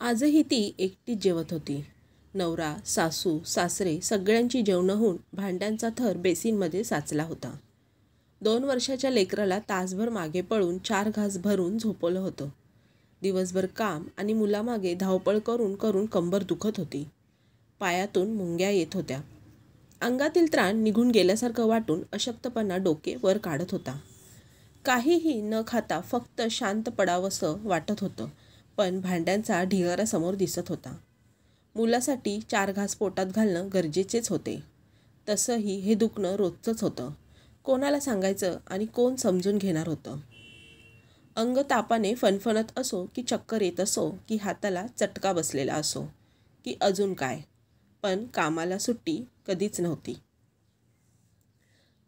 आजही ती एकटीच जेवत होती. नवरा, सासू, सासरे सगळ्यांची जेवणं होऊन भांड्यांचा थर बेसिनमध्ये साचला होता. 2 वर्षाच्या लेकराला तासभर मागे पळून 4 घास भरून झोपवलं होतं. दिवसभर काम आणि मुलामागे धावपळ करून करून कंबर दुखत होती. पायातून मुंग्या येत होत्या. अंगातील त्राण निघून गेल्यासारखं वाटून अशक्तपणा डोके वर काढत होता. काहीही न खाता फक्त शांत पडावंसं वाटत होतं, पण भांड्यांचा ढिगारा समोर दिसत होता. मुलासाठी 4 घास पोटात घालणं गरजेचेच होते. तसंही हे दुखणं रोजचंच होतं. कोणाला सांगायचं आणि कोण समजून घेणार होतं? अंग तापाने फणफणत असो की चक्कर येत असो की हाताला चटका बसलेला असो की अजून काय, पण कामाला सुट्टी कधीच नव्हती.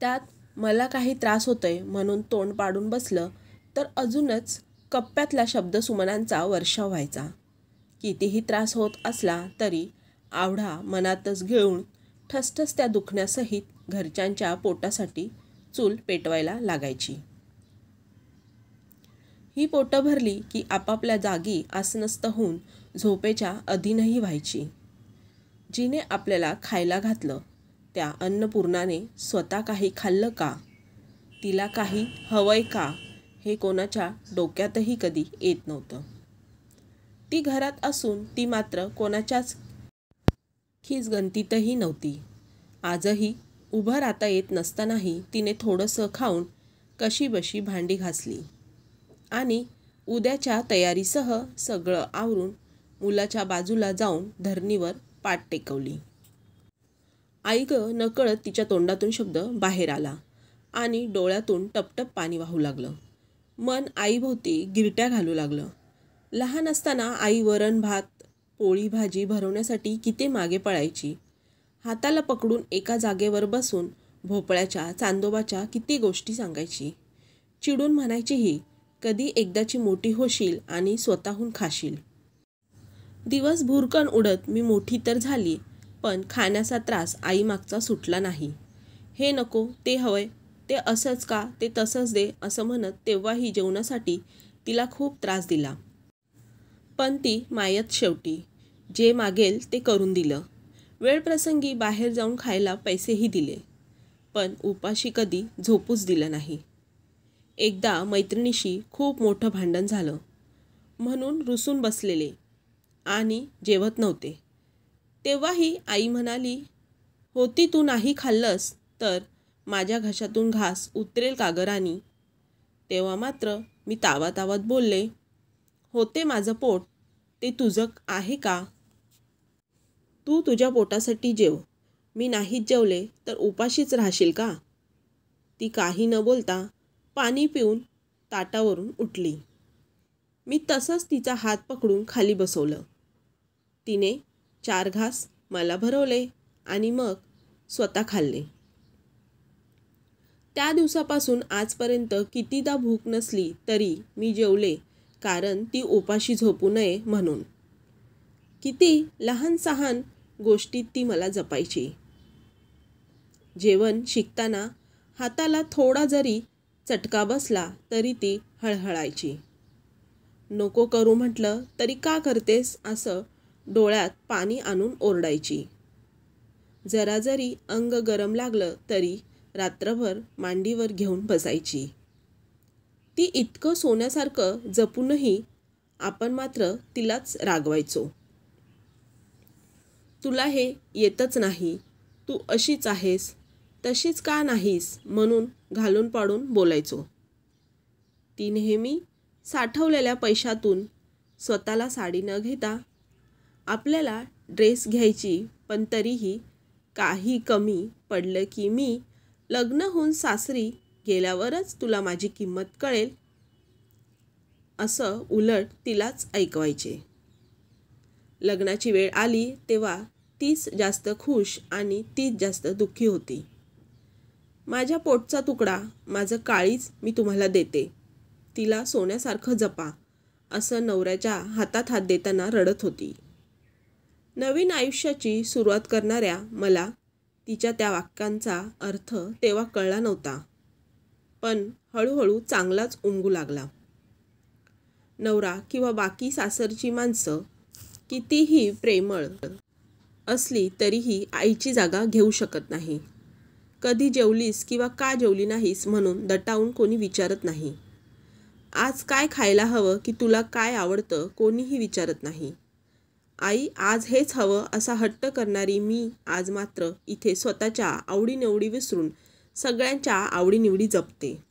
त्यात मला काही त्रास होतोय म्हणून तोंड पाडून बसलं तर अजूनच कप्प्यातला शब्दसुमनांचा वर्षाव व्हायचा. कितीही त्रास होत असला तरी आवढा मनातच घेऊन ठसठस त्या दुखण्यासहित घरच्यांच्या पोटासाठी चूल पेटवायला लागायची. ही पोटं भरली की आपापल्या जागी आसनस्थ होऊन झोपेच्या अधीनही व्हायची. जिने आपल्याला खायला घातलं त्या अन्नपूर्णाने स्वतः काही खाल्लं का? तिला काही हवंय का? हे कोणाच्या डोक्यातही कधी येत नव्हतं. ती घरात असून ती मात्र कोणाच्याच खिजगंतीतही नव्हती. आजही उभं राहता येत नसतानाही तिने थोडंसं खाऊन कशीबशी भांडी घासली आणि उद्याच्या तयारीसह सगळं आवरून मुलाच्या बाजूला जाऊन धरणीवर पाठ टेकवली. आई गं, नकळत तिच्या तोंडातून शब्द बाहेर आला आणि डोळ्यातून टपटप पाणी वाहू लागलं. मन आईभोवती गिरट्या घालू लागलं. लहान असताना आई वरण भात पोळी भाजी भरवण्यासाठी किती मागे पळायची. हाताला पकडून एका जागेवर बसून भोपळ्याच्या चांदोबाच्या किती गोष्टी सांगायची. चिडून म्हणायचीही, कधी एकदाची मोठी होशील आणि स्वतःहून खाशील. दिवस भुरकन उडत मी मोठी तर झाली, पण खाण्याचा त्रास आईमागचा सुटला नाही. हे नको, ते हवंय, ते असंच का, ते तसंच दे असं म्हणत तेव्हाही जेवणासाठी तिला खूप त्रास दिला. पण ती मायत शेवटी. जे मागेल ते करून दिलं. वेळप्रसंगी बाहेर जाऊन खायला पैसेही दिले, पण उपाशी कधी झोपूच दिलं नाही. एकदा मैत्रिणीशी खूप मोठं भांडण झालं म्हणून रुसून बसलेले आणि जेवत नव्हते. तेव्हाही आई म्हणाली, होती तू नाही खाल्लंस तर माझ्या घशातून घास उतरेल का गं राणी? तेव्हा मात्र मी तावातावात बोलले, होते माझं पोट, ते तुझं आहे का? तू तुझ्या पोटासाठी जेव, मी नाहीच जेवले तर उपाशीच राहशील का? ती काही न बोलता पाणी पिऊन ताटावरून उठली. मी तसंच तिचा हात पकडून खाली बसवलं. तिने 4 घास मला भरवले आणि मग स्वतः खाल्ले. त्या दिवसापासून आजपर्यंत कितीदा भूक नसली तरी मी जेवले, कारण ती उपाशी झोपू नये म्हणून. किती लहान सहान गोष्टीत ती मला जपायची. जेवण शिकताना हाताला थोडा जरी चटका बसला तरी ती हळहळायची. नको करू म्हटलं तरी का करतेस असं डोळ्यात पाणी आणून ओरडायची. जरा जरी अंग गरम लागलं तरी रात्रभर मांडीवर घेऊन बसायची. ती इतकं सोन्यासारखं जपूनही आपण मात्र तिलाच रागवायचो. तुला हे येतच नाही, तू अशीच आहेस, तशीच का नाहीस म्हणून घालून पाडून बोलायचो. ती नेहमी साठवलेल्या पैशातून स्वतःला साडी न घेता आपल्याला ड्रेस घ्यायची, पण तरीही काही कमी पडलं की मी लग्न होऊन सासरी गेल्यावरच तुला माझी किंमत कळेल असं उलट तिलाच ऐकवायचे. लग्नाची वेळ आली तेव्हा तीच जास्त खुश आणि तीच जास्त दुःखी होती. माझ्या पोटचा तुकडा, माझं काळीज मी तुम्हाला देते, तिला सोन्यासारखं जपा असं नवऱ्याच्या हातात हात देताना रडत होती. नवीन आयुष्याची सुरुवात करणाऱ्या मला तिच्या त्या वाक्यांचा अर्थ तेव्हा कळला नव्हता, पण हळूहळू चांगलाच उमगू लागला. नवरा किंवा बाकी सासरची माणसं कितीही प्रेमळ असली तरीही आईची जागा घेऊ शकत नाही. कधी जेवलीस किंवा का जेवली नाहीस म्हणून दटावून कोणी विचारत नाही. आज काय खायला हवं की तुला काय आवडतं कोणीही विचारत नाही. आई आज हेच हवं असा हट्ट करणारी मी आज मात्र इथे स्वतःच्या आवडीनिवडी विसरून सगळ्यांच्या आवडीनिवडी जपते.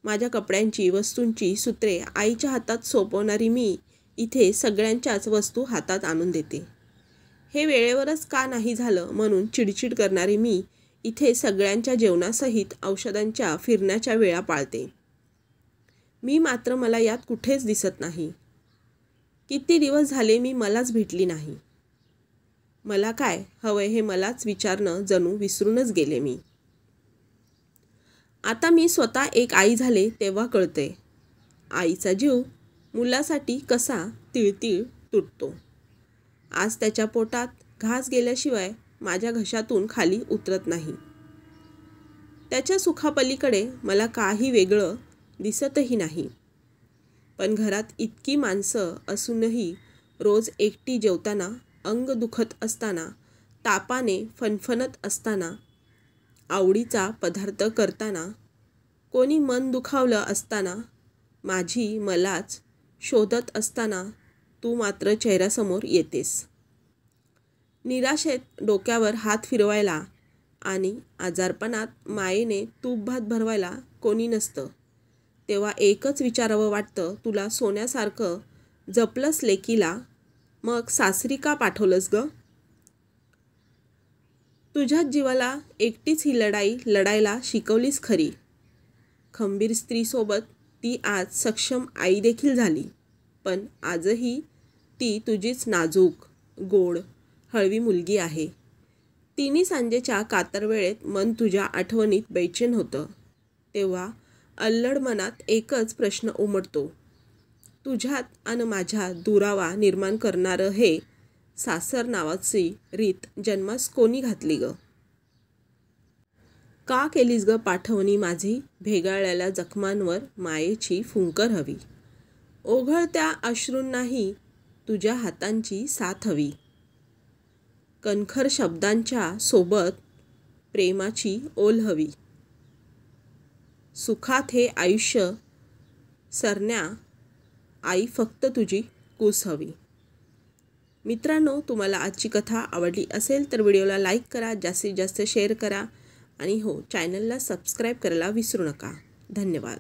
माझ्या कपड्यांची वस्तूंची सूत्रे आईच्या हातात सोपवणारी मी इथे सगळ्यांच्याच वस्तू हातात आणून देते. हे वेळेवरच का नाही झालं म्हणून चिडचिड करणारी मी इथे सगळ्यांच्या जेवणासहित औषधांच्या फिरण्याच्या वेळा पाळते. मी मात्र मला यात कुठेच दिसत नाही. किती दिवस झाले मी मलाच भेटली नाही. मला काय हवंय हे मलाच विचारणं जणू विसरूनच गेले मी. आता मी स्वतः एक आई झाले तेव्हा कळते आईचा जीव मुलासाठी कसा तिळतिळ तुटतो. आज त्याच्या पोटात घास गेल्याशिवाय माझ्या घशातून खाली उतरत नाही. त्याच्या सुखापलीकडे मला काही वेगळं दिसतही नाही. पण घरात इतकी माणसं असूनही रोज एकटी जेवताना, अंग दुखत असताना, तापाने फणफणत असताना, आवडीचा पदार्थ करताना, कोणी मन दुखावलं असताना, माझी मलाच शोधत असताना तू मात्र चेहऱ्यासमोर येतेस. निराशेत डोक्यावर हात फिरवायला आणि आजारपणात मायेने तूप भात भरवायला कोणी नसतं तेव्हा एकच विचारावं वाटतं, तुला सोन्यासारखं जपलंस लेकीला, मग सासरी का पाठवलंस ग? तुझ्याच जीवाला एकटीच ही लढाई लढायला शिकवलीस खरी. खंबीर स्त्रीसोबत ती आज सक्षम आई देखील झाली. पण आजही ती तुझीच नाजूक, गोड, हळवी मुलगी आहे. तिन्ही सांजेच्या कातरवेळेत मन तुझ्या आठवणीत बेचैन होतं. तेव्हा अल्लड मनात एकच प्रश्न उमटतो, तुझ्यात आणि माझ्यात दुरावा निर्माण करणारं हे सासर नावाची रीत जन्मास कोणी घातली ग? का केलीस ग पाठवणी माझी? भेगाळलेल्या जखमांवर मायेची फुंकर हवी. ओघळत्या अश्रूंनाही तुझ्या हातांची साथ हवी. कणखर शब्दांच्या सोबत प्रेमाची ओल हवी. सुखात हे आयुष्य सरण्या आई फक्त तुझी कूस हवी. मित्रांनो, तुम्हाला आजची कथा आवडली असेल तर व्हिडिओला लाईक करा, जास्तीत जास्त शेअर करा आणि हो, चॅनलला सबस्क्राईब करायला विसरू नका. धन्यवाद.